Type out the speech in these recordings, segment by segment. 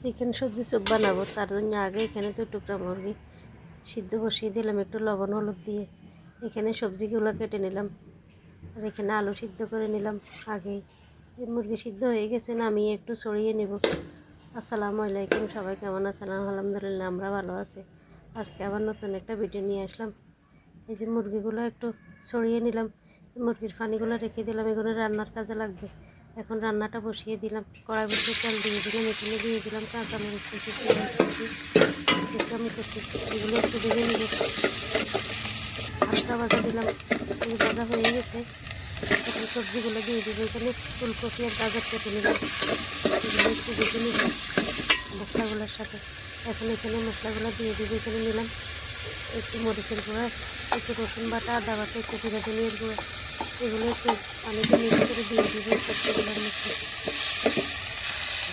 Chicken সবজি soup বানাবো, তার জন্য আগে এখানে 2 টুকরা মুরগি সিদ্ধ বসিয়ে দিলাম একটু লবণ হলুদ দিয়ে। এখানে সবজিগুলো কেটে নিলাম, আর এখানে আলু সিদ্ধ করে নিলাম আগেই। এই মুরগি সিদ্ধ হয়ে গেছে, নামিয়ে একটু ছড়িয়ে নেব। আসসালামু আলাইকুম, সবাই কেমন আছেন? আলহামদুলিল্লাহ, আমরা ভালো আছি। আজকে আবার নতুন একটা ভিডিও নিয়ে আসলাম। এই যে মুরগিগুলো একটু ছড়িয়ে নিলাম, মুরগির ফানিগুলো রেখে দিলাম, এগুলো রান্নার কাজে লাগবে। এখন রান্নাটা বসিয়ে দিলাম, কড়াই বসিয়ে তেল দিয়ে দিলাম, এখানে দিয়ে দিলাম কাঁচামরিচ কুচি, পেঁয়াজ কুচি, ক্যাপসিকাম কুচি, এগুলো একটু ভেজে নিব। হালকা ভাজা দিলাম, ভাজা হয়ে গেছে। এখন সবজিগুলো দিয়ে দিব, এখানে ফুলকপি আর গাজর কেটে নিলাম, এগুলো একটু ভেজে নিব মশলাগুলোর সাথে। এখন এখানে মশলাগুলো দিয়ে দিব, এখানে নিলাম একটু মরিচের গুঁড়া, একটু রসুন বাটা, আদা বাটা, একটু জিরা ধনিয়ার গুঁড়া, এগুলো একটু পানিতে মিক্স করে দিয়ে দিব সবজিগুলোর মধ্যে।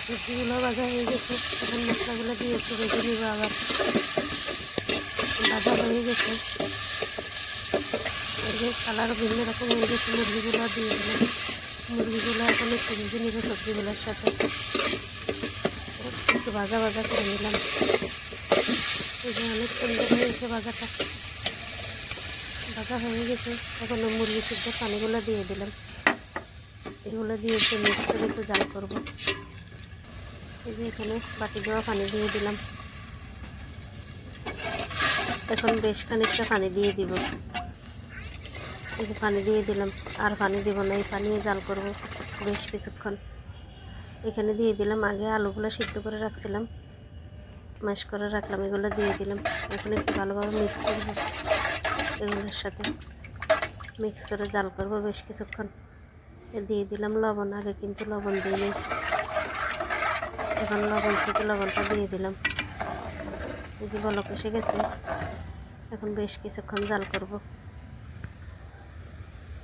সবজিগুলো ভাজা হয়ে গেছে, এখন মশলাগুলো দিয়ে একটু ভেজে নিব। আবার ভাজা হয়ে গেছে, এই যে কালার ভিন্ন রকম হয়ে গেছে, মুরগিগুলো দিয়ে দিলাম। মুরগিগুলো এখন একটু ভেজে নিব সবজিগুলোর সাথে, একটু ভাজা ভাজা করে নিলাম। এই যে অনেক সুন্দর হয়েছে ভাজাটা, ভাজা হয়ে গেছে। এখন মুরগি সিদ্ধ পানিগুলো দিয়ে দিলাম, এগুলো দিয়ে একটু মিক্স করে একটু জাল করবো। এই যে এখানে বাটি দেওয়া পানি দিয়ে দিলাম, এখন বেশ খানিকটা পানি দিয়ে দিব। এই যে পানি দিয়ে দিলাম, আর পানি দিব না, এই পানি জাল করব বেশ কিছুক্ষণ। এখানে দিয়ে দিলাম আগে আলুগুলো সিদ্ধ করে রাখছিলাম, ম্যাশ করে রাখলাম, এগুলো দিয়ে দিলাম। এখন একটু ভালোভাবে মিক্স করব, এগুলোর সাথে মিক্স করে জাল করব বেশ কিছুক্ষণ। দিয়ে দিলাম লবণ, আগে কিন্তু লবণ দিইনি, এখন লবণ থেকে লবণটা দিয়ে দিলাম। এই যে বলক এসে গেছে, এখন বেশ কিছুক্ষণ জাল করব।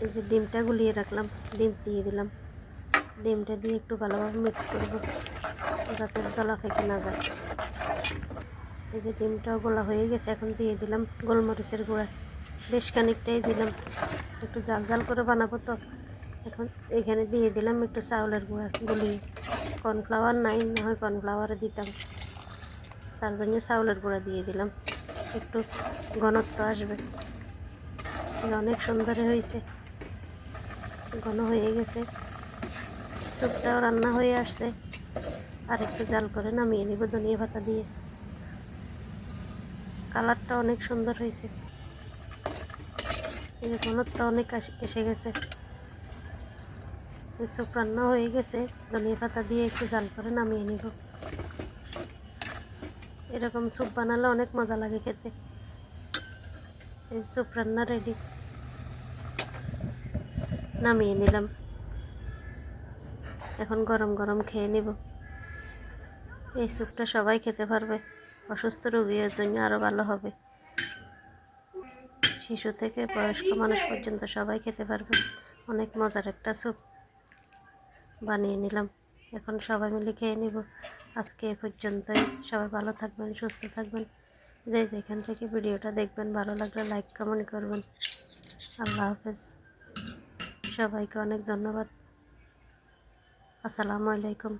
এই যে ডিমটা গুলিয়ে রাখলাম, ডিম দিয়ে দিলাম, ডিমটা দিয়ে একটু ভালোভাবে মিক্স করব যাতে গলা ফেঁকে না যায়। এই যে ডিমটাও গোলা হয়ে গেছে, এখন দিয়ে দিলাম গোলমরিচের গুঁড়া, বেশ খানিকটাই দিলাম, একটু জাল জাল করে বানাবো তো। এখন এখানে দিয়ে দিলাম একটু চাউলের গুঁড়া গুলিয়ে, কর্নফ্লাওয়ার নাই, না হয় কর্নফ্লাওয়ারে দিতাম, তার জন্য চাউলের গুঁড়া দিয়ে দিলাম, একটু ঘনত্ব আসবে। অনেক সুন্দর হয়েছে, ঘন হয়ে গেছে, স্যুপটাও রান্না হয়ে আসছে। আর একটু জাল করে নামিয়ে নিব ধনিয়া পাতা দিয়ে। কালারটা অনেক সুন্দর হয়েছে, এই যে ঘনত্বটা অনেক এসে গেছে। স্যুপ রান্না হয়ে গেছে, ধনিয়া পাতা দিয়ে একটু জাল করে নামিয়ে নিব। এরকম স্যুপ বানালে অনেক মজা লাগে খেতে। এই স্যুপ রান্না রেডি, নামিয়ে নিলাম। এখন গরম গরম খেয়ে নিব। এই স্যুপটা সবাই খেতে পারবে, অসুস্থ রোগীর জন্য আরও ভালো হবে। শিশু থেকে বয়স্ক মানুষ পর্যন্ত সবাই খেতে পারবে, অনেক মজার একটা স্যুপ বানিয়ে নিলাম। এখন সবাই মিলে খেয়ে নিব। আজকে এ পর্যন্তই, সবাই ভালো থাকবেন, সুস্থ থাকবেন। যেখান থেকে ভিডিওটা দেখবেন, ভালো লাগলে লাইক কমেন্ট করবেন। আল্লাহ হাফেজ, সবাইকে অনেক ধন্যবাদ। আসসালামু আলাইকুম।